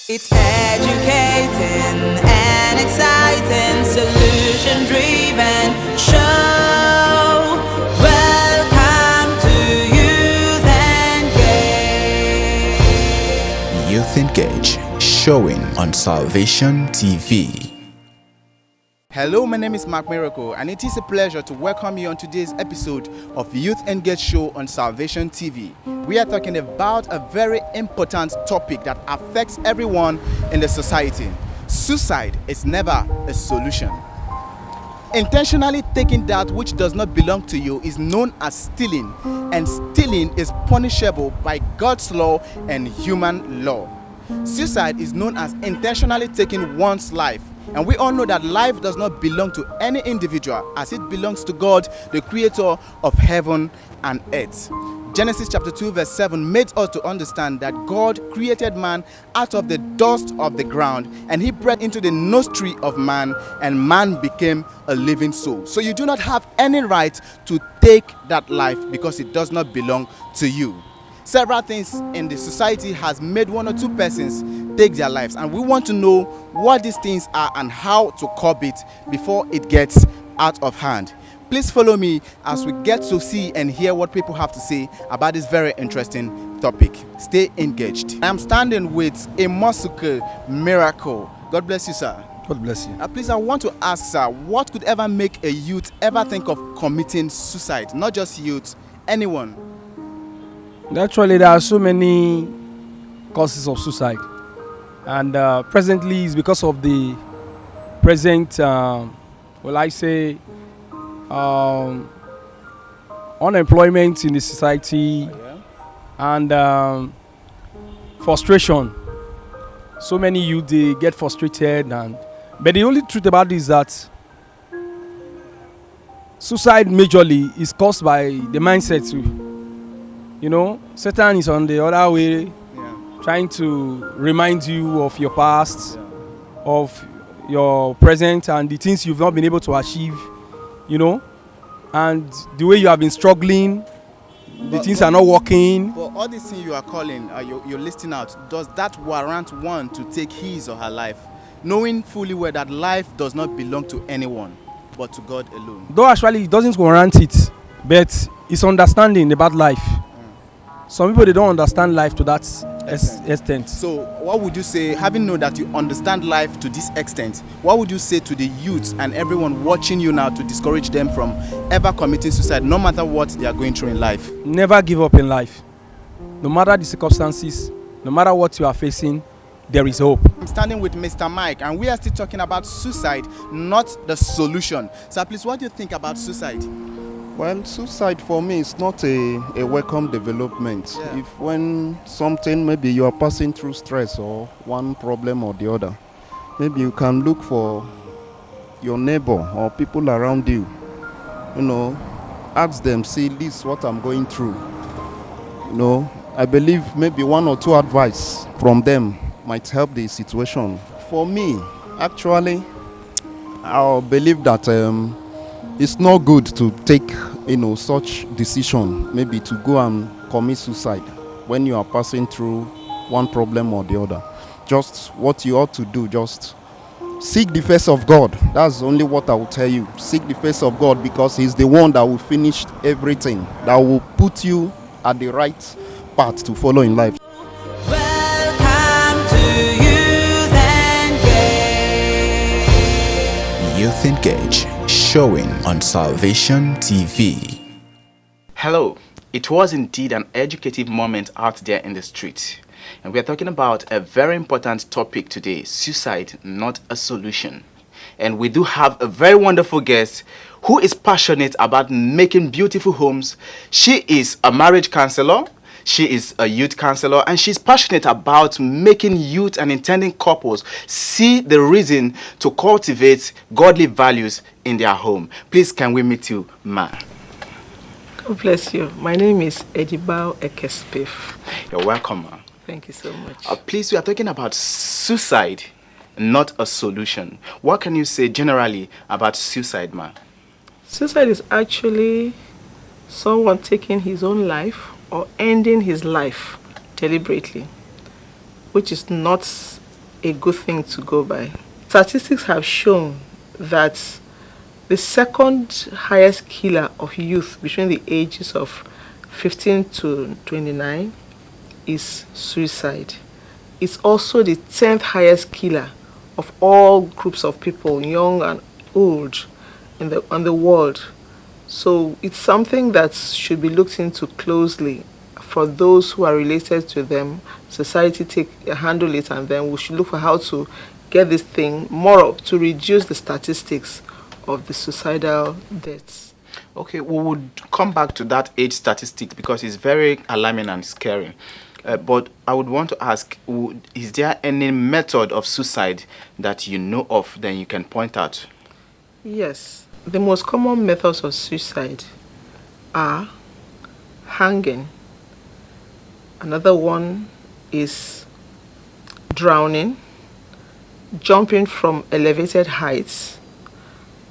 It's educating and exciting, solution-driven show. Welcome to Youth Engage. Youth Engage, showing on Salvation TV. Hello, my name is Mark Miracle, and it is a pleasure to welcome you on today's episode of Youth Engage Show on Salvation TV. We are talking about a very important topic that affects everyone in the society. Suicide is never a solution. Intentionally taking that which does not belong to you is known as stealing, and stealing is punishable by God's law and human law. Suicide is known as intentionally taking one's life. And we all know that life does not belong to any individual, as it belongs to God, the creator of heaven and earth. Genesis chapter 2 verse 7 made us to understand that God created man out of the dust of the ground, and he breathed into the nostril of man, and man became a living soul. So you do not have any right to take that life because it does not belong to you. Several things in the society has made one or two persons take their lives, and we want to know what these things are and how to curb it before it gets out of hand. Please follow me as we get to see and hear what people have to say about this very interesting topic. Stay engaged. I am standing with Emosuke Miracle. God bless you, sir. God bless you. Please, I want to ask, sir, what could ever make a youth ever think of committing suicide? Not just youth, anyone. Actually, there are so many causes of suicide, and presently it's because of the present, unemployment in the society, and frustration. So many youth, they get frustrated, but the only truth about it is that suicide majorly is caused by the mindset too. You know, Satan is on the other way, trying to remind you of your past, of your present, and the things you've not been able to achieve, you know, and the way you have been struggling, the things are not working. But all these things you are calling, you're listing out, does that warrant one to take his or her life, knowing fully well that life does not belong to anyone but to God alone? Though actually it doesn't warrant it, but it's understanding about life. Some people, they don't understand life to that extent. So what would you say, having known that you understand life to this extent, what would you say to the youth and everyone watching you now to discourage them from ever committing suicide, no matter what they are going through in life? Never give up in life. No matter the circumstances, no matter what you are facing, there is hope. I'm standing with Mr. Mike, and we are still talking about suicide, not the solution. So please, what do you think about suicide? Well, suicide for me is not a welcome development. Yeah. If when something, maybe you are passing through stress or one problem or the other, maybe you can look for your neighbor or people around you, ask them, see, this is what I'm going through. I believe maybe one or two advice from them might help the situation. For me, actually, I believe that it's not good to take, such decision, maybe to go and commit suicide when you are passing through one problem or the other. Just what you ought to do, just seek the face of God. That's only what I will tell you. Seek the face of God, because He's the one that will finish everything, that will put you at the right path to follow in life. Welcome to Youth Engage. Youth Engage, showing on Salvation TV. Hello, it was indeed an educative moment out there in the street. And we are talking about a very important topic today, suicide, not a solution. And we do have a very wonderful guest who is passionate about making beautiful homes. She is a marriage counselor. She is a youth counselor, and she's passionate about making youth and intending couples see the reason to cultivate godly values in their home. Please, can we meet you, ma? God bless you. My name is Edibau Eke Spiff. You're welcome, ma. Thank you so much. Please, we are talking about suicide, not a solution. What can you say generally about suicide, ma? Suicide is actually someone taking his own life or ending his life deliberately, which is not a good thing to go by. Statistics have shown that the second highest killer of youth between the ages of 15 to 29 is suicide. It's also the 10th highest killer of all groups of people, young and old, on the world. So it's something that should be looked into closely for those who are related to them. Society handle it, and then we should look for how to get this thing more up to reduce the statistics of the suicidal deaths. Okay, we would come back to that age statistics because it's very alarming and scary. But I would want to ask, is there any method of suicide that you know of that you can point out? Yes. The most common methods of suicide are hanging. Another one is drowning, jumping from elevated heights,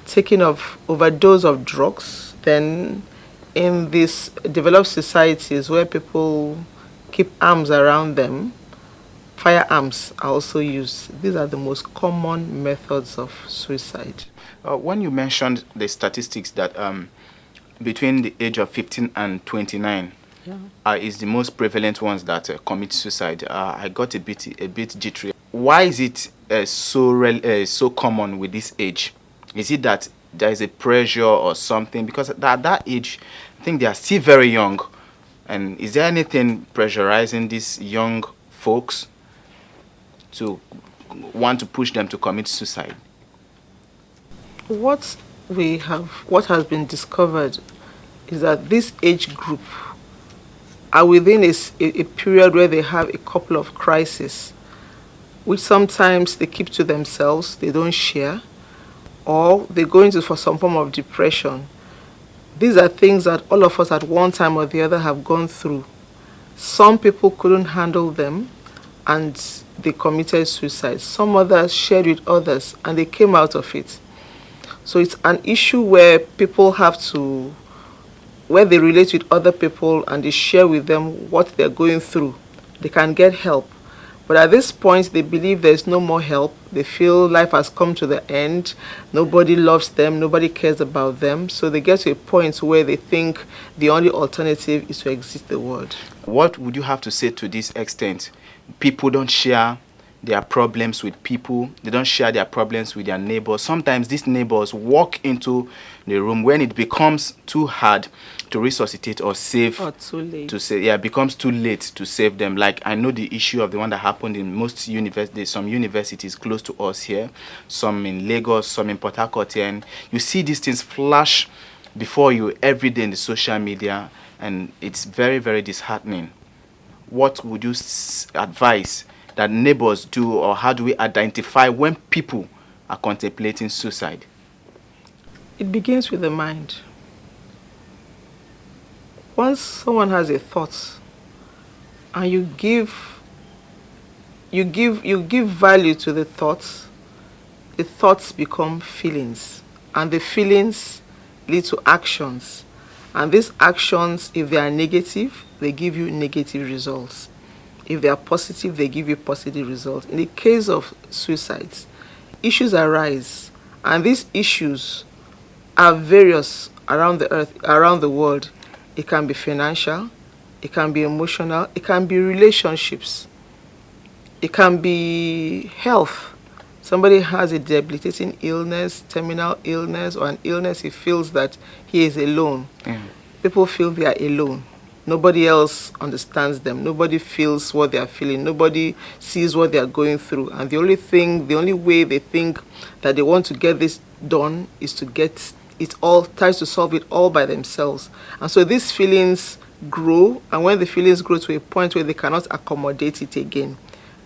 taking of overdose of drugs. Then in these developed societies where people keep arms around them, firearms are also used. These are the most common methods of suicide. When you mentioned the statistics that between the age of 15 and 29 is the most prevalent ones that commit suicide, I got a bit jittery. Why is it so common with this age? Is it that there is a pressure or something? Because at that age, I think they are still very young. And is there anything pressurizing these young folks to want to push them to commit suicide? What has been discovered is that this age group are within a period where they have a couple of crises, which sometimes they keep to themselves, they don't share, or they go into for some form of depression. These are things that all of us at one time or the other have gone through. Some people couldn't handle them and they committed suicide. Some others shared with others and they came out of it. So it's an issue where people where they relate with other people and they share with them what they're going through. They can get help. But at this point, they believe there's no more help. They feel life has come to the end. Nobody loves them. Nobody cares about them. So they get to a point where they think the only alternative is to exit the world. What would you have to say to this extent? People don't share their problems with people. They don't share their problems with their neighbors. Sometimes these neighbors walk into the room when it becomes too hard to resuscitate or save. Or too late. It becomes too late to save them. Like I know the issue of the one that happened in most universities, some universities close to us here, some in Lagos, some in Port Harcourt here, and you see these things flash before you every day in the social media, and it's very, very disheartening. What would you advise that neighbors do, or how do we identify when people are contemplating suicide? It begins with the mind. Once someone has a thought and you give value to the thoughts become feelings, and the feelings lead to actions. And these actions, if they are negative, they give you negative results. If they are positive, they give you positive results. In the case of suicides, issues arise, and these issues are various around the earth, around the world. It can be financial, it can be emotional, it can be relationships, it can be health. Somebody has a debilitating illness, terminal illness, or an illness he feels that he is alone. People feel they are alone. Nobody else understands them. Nobody feels what they are feeling. Nobody sees what they are going through. And the only way they think that they want to get this done is to get it all, tries to solve it all by themselves. And so these feelings grow, and when the feelings grow to a point where they cannot accommodate it again,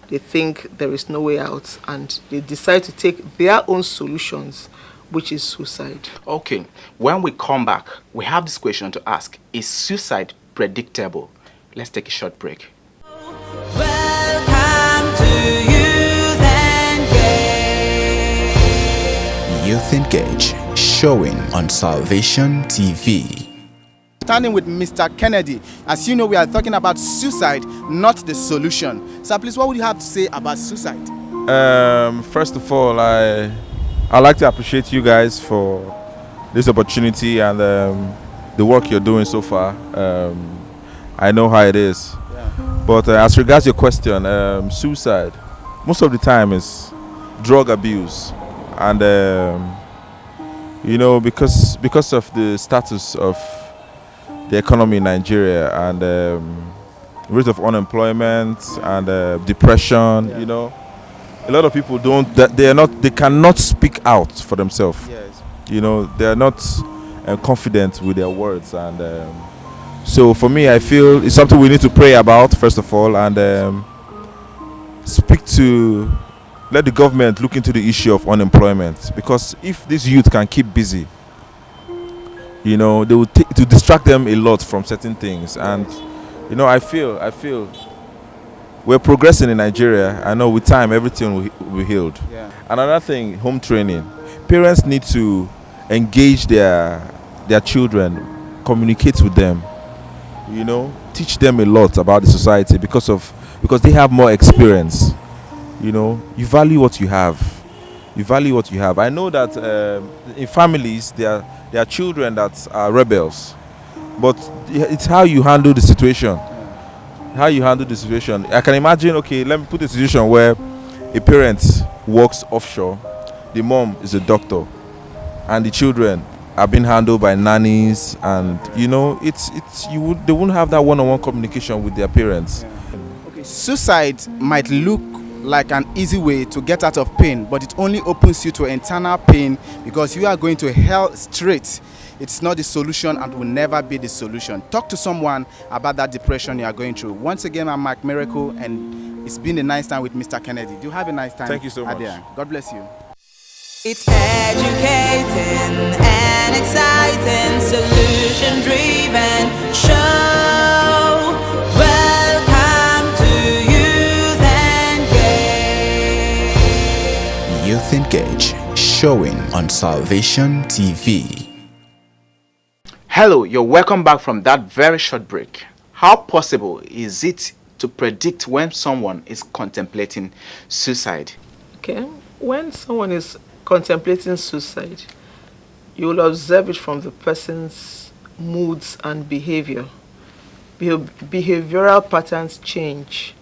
they think there is no way out, and they decide to take their own solutions, which is suicide. Okay, when we come back, we have this question to ask. Is suicide predictable? Let's take a short break. Welcome to Youth Engage. Youth Engage, showing on Salvation TV. Standing with Mr. Kennedy. As you know, we are talking about suicide, not the solution. So please, what would you have to say about suicide? First of all, I'd like to appreciate you guys for this opportunity and the work you're doing so far. I know how it is. But as regards your question, suicide, most of the time is drug abuse. And, because of the status of the economy in Nigeria and rate of unemployment and depression, a lot of people they cannot speak out for themselves. Yes. They are not confident with their words, and so for me, I feel it's something we need to pray about first of all, and let the government look into the issue of unemployment, because if this youth can keep busy, they will to distract them a lot from certain things, and I feel we're progressing in Nigeria. I know with time everything will be healed. Yeah. Another thing, home training. Parents need to engage their children, communicate with them, teach them a lot about the society because they have more experience. You value what you have. I know that in families there are children that are rebels, but it's how you handle the situation. I can imagine, okay, let me put a situation where a parent works offshore, the mom is a doctor, and the children are being handled by nannies, and they wouldn't have that one-on-one communication with their parents. Okay, suicide might look like an easy way to get out of pain, but it only opens you to internal pain because you are going to hell straight. It's not the solution and will never be the solution. Talk to someone about that depression you are going through. Once again, I'm Mark Miracle, and it's been a nice time with Mr. Kennedy. Do you have a nice time? Thank you so much. Adia? God bless you. It's educating and exciting, solution-driven show. Welcome to Youth Engage. Youth Engage, showing on Salvation TV. Hello, you're welcome back from that very short break. How possible is it to predict when someone is contemplating suicide? Okay, when someone is contemplating suicide, you will observe it from the person's moods and behavior. Behavioral patterns change.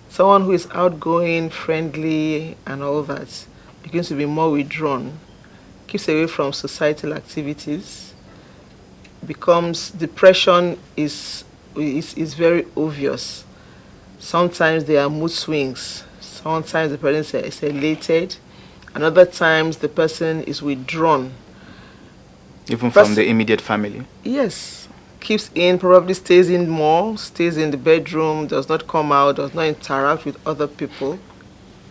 Someone who is outgoing, friendly, and all that begins to be more withdrawn, keeps away from societal activities, depression is very obvious. Sometimes there are mood swings. Sometimes the person is elated. And other times the person is withdrawn. Even from the immediate family? Yes. Keeps in, probably stays in more, stays in the bedroom, does not come out, does not interact with other people.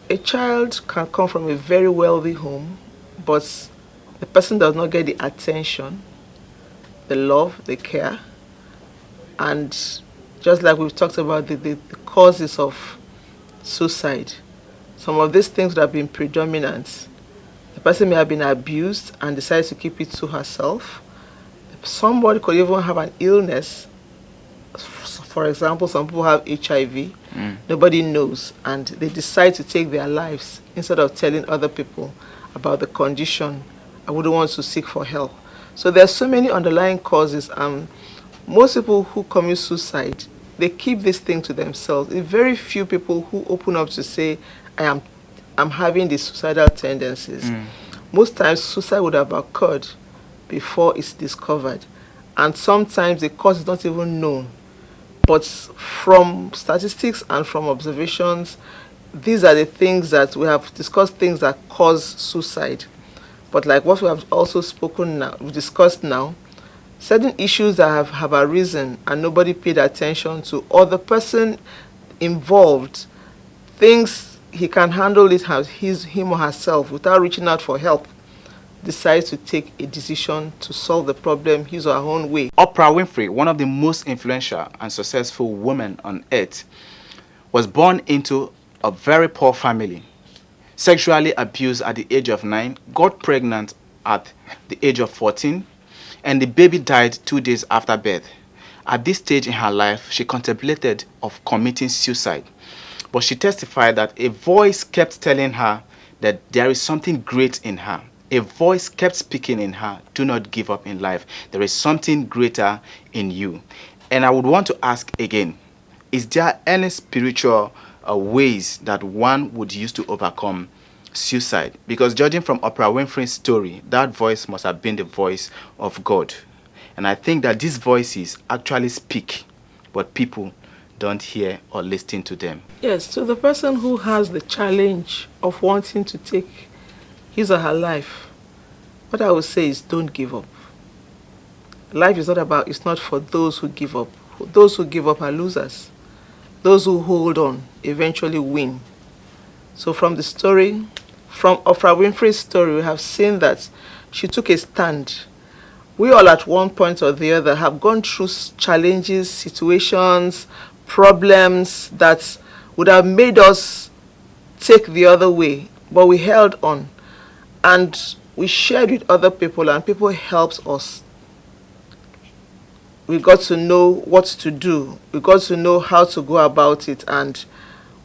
A child can come from a very wealthy home, but the person does not get the attention, the love, the care. And just like we've talked about the causes of suicide, some of these things would have been predominant. The person may have been abused and decides to keep it to herself. Somebody could even have an illness. For example, some people have HIV. Nobody knows, and they decide to take their lives instead of telling other people about the condition. I wouldn't want to seek for help. So there are so many underlying causes. Most people who commit suicide, they keep this thing to themselves. There are very few people who open up to say, I'm having these suicidal tendencies. Most times suicide would have occurred before it's discovered. And sometimes the cause is not even known. But from statistics and from observations, these are the things that we have discussed, things that cause suicide. But like what we have also discussed now, certain issues that have arisen and nobody paid attention to, or the person involved thinks he can handle it him or herself without reaching out for help, decides to take a decision to solve the problem his or her own way. Oprah Winfrey, one of the most influential and successful women on earth, was born into a very poor family, sexually abused at the age of 9, got pregnant at the age of 14, and the baby died 2 days after birth. At this stage in her life, she contemplated of committing suicide. But she testified that a voice kept telling her that there is something great in her. A voice kept speaking in her, do not give up in life. There is something greater in you. And I would want to ask again, is there any spiritual ways that one would use to overcome suicide? Because judging from Oprah Winfrey's story, that voice must have been the voice of God. And I think that these voices actually speak, but people don't hear or listen to them. Yes, to the person who has the challenge of wanting to take his or her life, what I would say is don't give up. Life is it's not for those who give up. Those who give up are losers. Those who hold on eventually win. So from Oprah Winfrey's story, we have seen that she took a stand. We all at one point or the other have gone through challenges, situations, problems that would have made us take the other way, but we held on and we shared with other people, and people helped us. We got to know what to do. We got to know how to go about it, and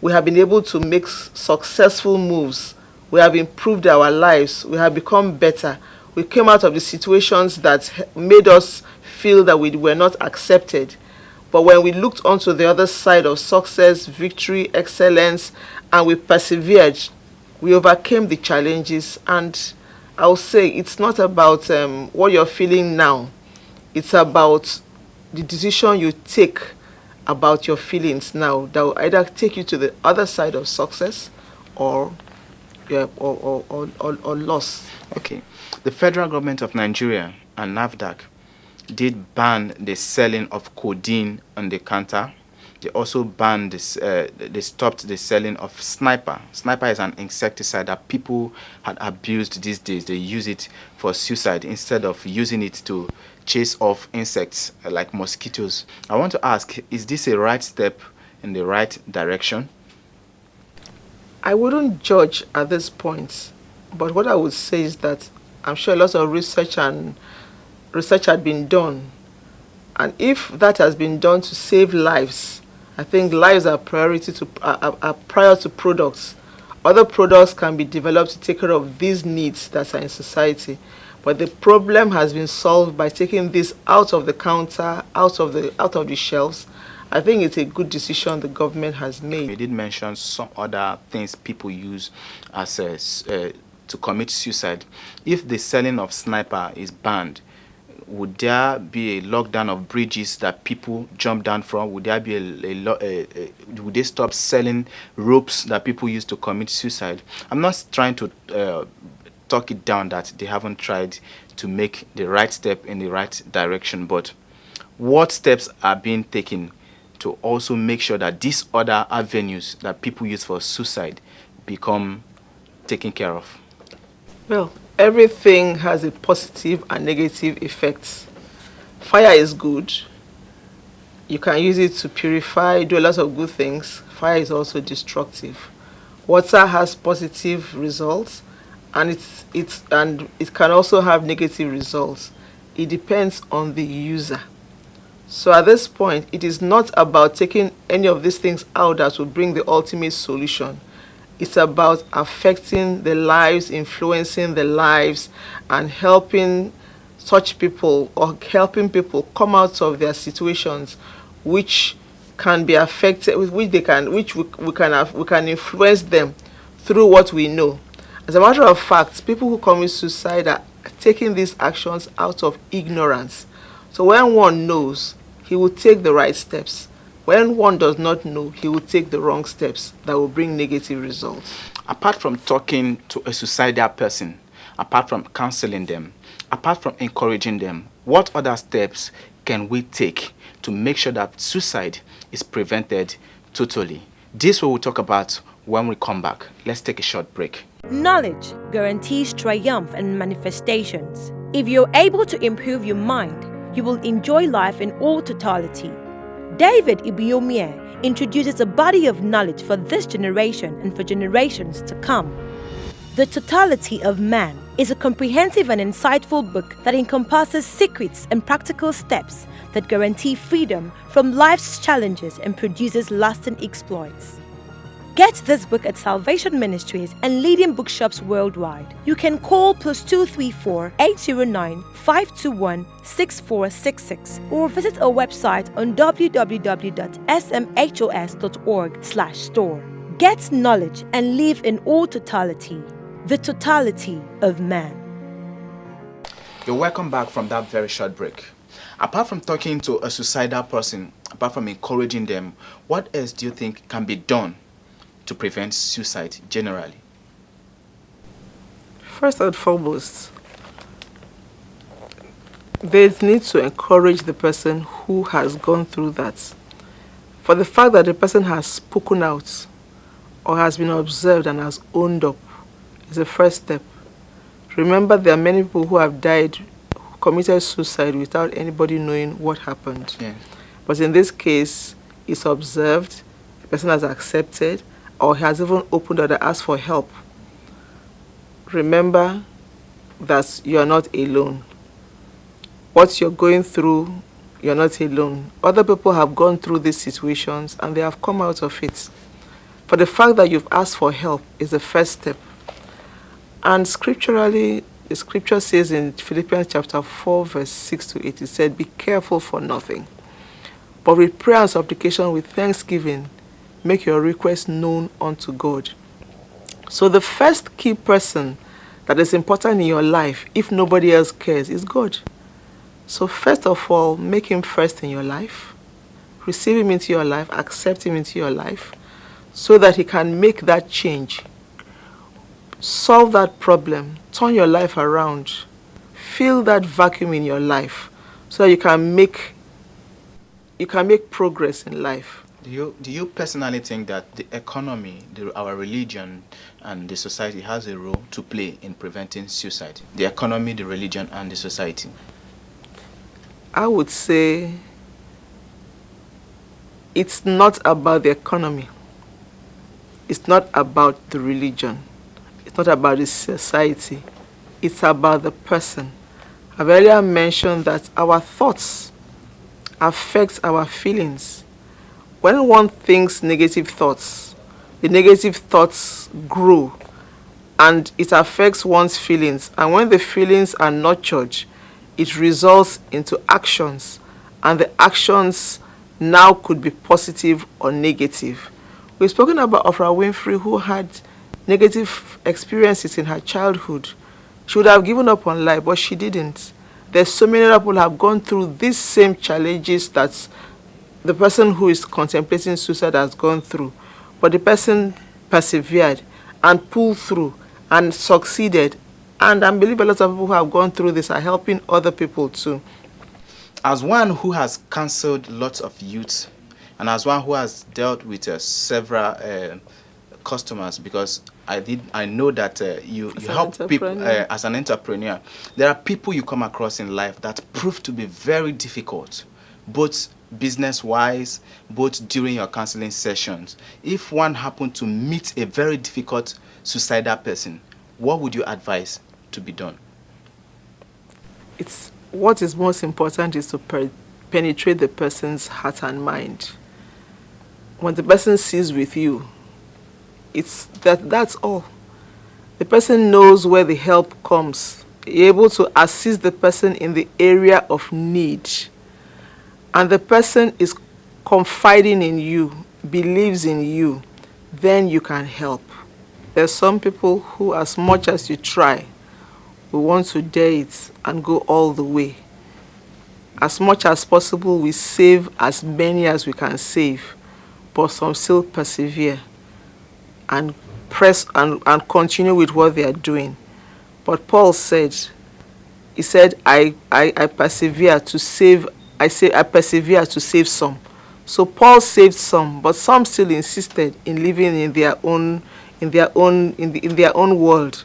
we have been able to make successful moves. We have improved our lives. We have become better. We came out of the situations that made us feel that we were not accepted. But when we looked onto the other side of success, victory, excellence, and we persevered, we overcame the challenges. And I'll say it's not about what you're feeling now. It's about the decision you take about your feelings now that will either take you to the other side of success or loss. Okay. The federal government of Nigeria and NAFDAC did ban the selling of codeine on the counter. They also banned this, they stopped the selling of sniper. Sniper is an insecticide that people had abused these days. They use it for suicide instead of using it to chase off insects like mosquitoes. I want to ask, is this a right step in the right direction? I wouldn't judge at this point, but what I would say is that I'm sure lots of research had been done. And if that has been done to save lives, I think lives are prior to products. Other products can be developed to take care of these needs that are in society. But the problem has been solved by taking this out of the counter, out of the shelves. I think it's a good decision the government has made. You did mention some other things people use as to commit suicide. If the selling of sniper is banned, would there be a lockdown of bridges that people jump down from? Would there be would they stop selling ropes that people use to commit suicide? I'm not trying to talk it down that they haven't tried to make the right step in the right direction, but what steps are being taken to also make sure that these other avenues that people use for suicide become taken care of? Well, everything has a positive and negative effects. Fire is good. You can use it to purify, do a lot of good things. Fire is also destructive. Water has positive results, and it can also have negative results. It depends on the user. So at this point, it is not about taking any of these things out that will bring the ultimate solution. It's about affecting the lives, influencing the lives, and helping such people or helping people come out of their situations which can be affected, with which we can influence them through what we know. As a matter of fact, people who commit suicide are taking these actions out of ignorance. So when one knows, he will take the right steps. When one does not know, he will take the wrong steps that will bring negative results. Apart from talking to a suicidal person, apart from counseling them, apart from encouraging them, what other steps can we take to make sure that suicide is prevented totally? This we will talk about when we come back. Let's take a short break. Knowledge guarantees triumph and manifestations. If you're able to improve your mind, you will enjoy life in all totality. David Ibiomie introduces a body of knowledge for this generation and for generations to come. The Totality of Man is a comprehensive and insightful book that encompasses secrets and practical steps that guarantee freedom from life's challenges and produces lasting exploits. Get this book at Salvation Ministries and leading bookshops worldwide. You can call +234 809 521 6466 or visit our website on www.smhos.org/store. Get knowledge and live in all totality, the totality of man. You're welcome back from that very short break. Apart from talking to a suicidal person, apart from encouraging them, what else do you think can be done to prevent suicide generally? First and foremost, they need to encourage the person who has gone through that. For the fact that the person has spoken out or has been observed and has owned up is the first step. Remember, there are many people who have died, who committed suicide without anybody knowing what happened. Yeah. But in this case, it's observed, the person has accepted, or has even opened or asked for help. Remember that you are not alone. What you're going through, you're not alone. Other people have gone through these situations and they have come out of it. For the fact that you've asked for help is the first step. And scripturally, the scripture says in Philippians chapter 4, verse 6 to 8, it said, "Be careful for nothing, but with prayer and supplication with thanksgiving, make your request known unto God." So the first key person that is important in your life, if nobody else cares, is God. So first of all, make him first in your life. Receive him into your life, accept him into your life, so that he can make that change. Solve that problem, turn your life around, fill that vacuum in your life, so that you can make progress in life. Do you personally think that the economy, our religion, and the society has a role to play in preventing suicide? The economy, the religion, and the society. I would say it's not about the economy. It's not about the religion. It's not about the society. It's about the person. I've earlier mentioned that our thoughts affect our feelings. When one thinks negative thoughts, the negative thoughts grow and it affects one's feelings. And when the feelings are nurtured, it results into actions. And the actions now could be positive or negative. We've spoken about Oprah Winfrey, who had negative experiences in her childhood. She would have given up on life, but she didn't. There's so many other people who have gone through these same challenges that the person who is contemplating suicide has gone through. But the person persevered and pulled through and succeeded. And I believe a lot of people who have gone through this are helping other people too. As one who has counseled lots of youth, and as one who has dealt with several customers, because I know that you help people as an entrepreneur. There are people you come across in life that prove to be very difficult, both business-wise, both during your counseling sessions. If one happened to meet a very difficult suicidal person, what would you advise to be done? What is most important is to penetrate the person's heart and mind. When the person sees with you, that's all. The person knows where the help comes. You're able to assist the person in the area of need. And the person is confiding in you, believes in you, then you can help. There's some people who, as much as you try, we want to dare it and go all the way. As much as possible, we save as many as we can save, but some still persevere and press and continue with what they are doing. But Paul said, he said, I persevere to save, I persevere to save some. So Paul saved some, but some still insisted in living in their own world.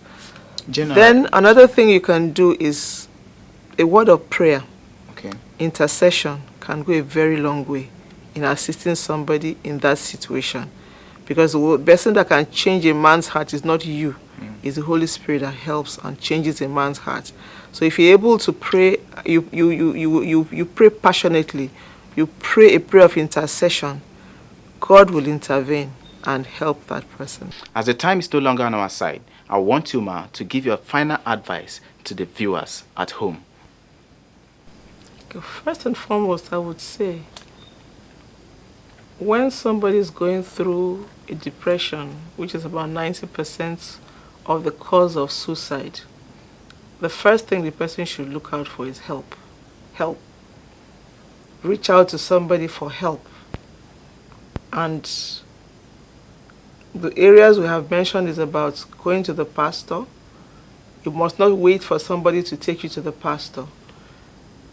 Then another thing you can do is a word of prayer. Okay. Intercession can go a very long way in assisting somebody in that situation. Because the person that can change a man's heart is not you. It's the Holy Spirit that helps and changes a man's heart. So if you're able to pray, you pray passionately, you pray a prayer of intercession, God will intervene and help that person. As the time is no longer on our side, I want you, Ma, to give your final advice to the viewers at home. Okay, first and foremost, I would say, when somebody is going through a depression, which is about 90% of the cause of suicide, the first thing the person should look out for is help. Help. Reach out to somebody for help. And the areas we have mentioned is about going to the pastor. You must not wait for somebody to take you to the pastor.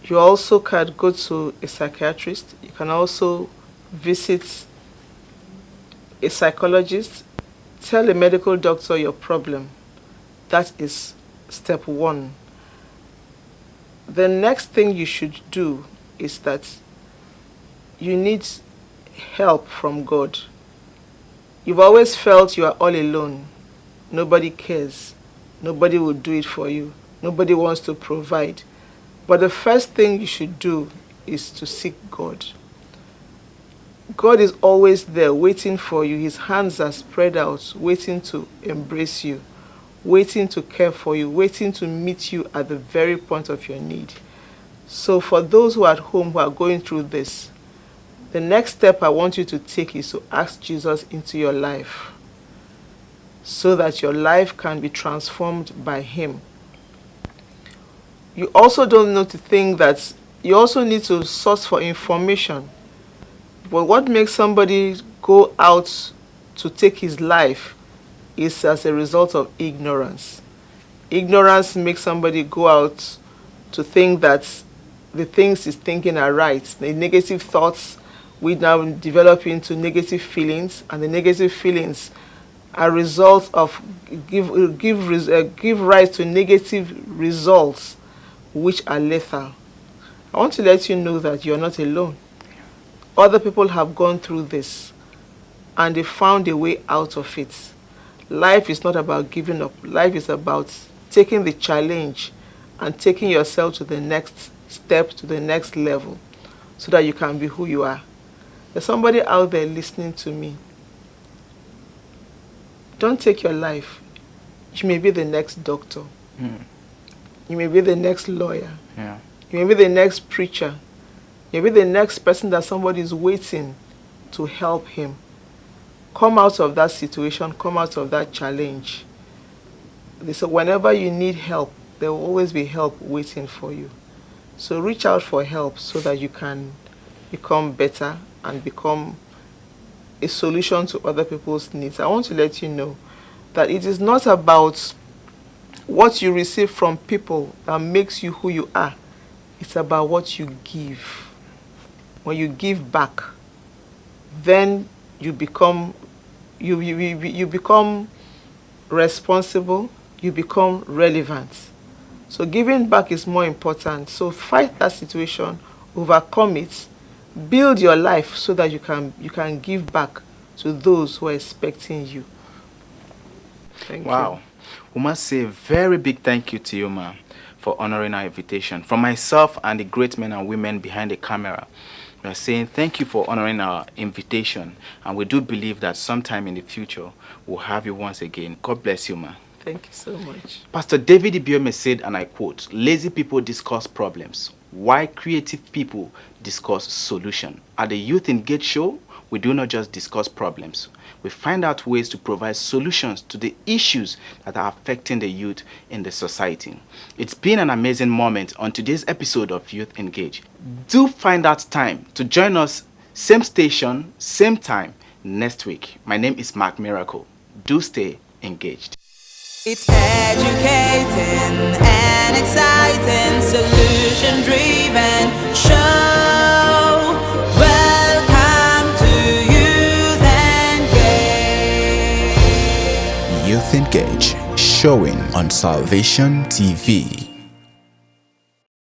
You also can go to a psychiatrist. You can also visit a psychologist. Tell a medical doctor your problem. That is step one. The next thing you should do is that you need help from God. You've always felt you are all alone. Nobody cares. Nobody will do it for you. Nobody wants to provide. But the first thing you should do is to seek God. God is always there waiting for you. His hands are spread out, waiting to embrace you, waiting to care for you, waiting to meet you at the very point of your need. So for those who are at home who are going through this, the next step I want you to take is to ask Jesus into your life so that your life can be transformed by him. You also don't need to think that you also need to source for information. But what makes somebody go out to take his life is as a result of ignorance. Ignorance makes somebody go out to think that the things he's thinking are right. The negative thoughts we now develop into negative feelings, and the negative feelings are results of give rise to negative results which are lethal. I want to let you know that you're not alone. Other people have gone through this and they found a way out of it. Life is not about giving up. Life is about taking the challenge and taking yourself to the next step, to the next level, so that you can be who you are. There's somebody out there listening to me. Don't take your life. You may be the next doctor. You may be the next lawyer. Yeah. You may be the next preacher. You may be the next person that somebody is waiting to help him. Come out of that situation. Come out of that challenge. So whenever you need help, there will always be help waiting for you. So reach out for help so that you can become better and become a solution to other people's needs. I want to let you know that it is not about what you receive from people that makes you who you are. It's about what you give. When you give back, then you become you become responsible, you become relevant. So giving back is more important. So fight that situation, overcome it, build your life so that you can give back to those who are expecting you. Thank you. Wow. We must say a very big thank you to you, Ma, for honoring our invitation. From myself and the great men and women behind the camera, we are saying thank you for honoring our invitation. And we do believe that sometime in the future, we'll have you once again. God bless you, Ma. Thank you so much. Pastor David Edibau said, and I quote, "Lazy people discuss problems, while creative people discuss solution." At the Youth Engage show, we do not just discuss problems. We find out ways to provide solutions to the issues that are affecting the youth in the society. It's been an amazing moment on today's episode of Youth Engage. Do find out time to join us, same station, same time, next week. My name is Mark Miracle. Do stay engaged. It's educating and exciting, solution-driven show. Welcome to Youth Engage. Youth Engage, showing on Salvation TV.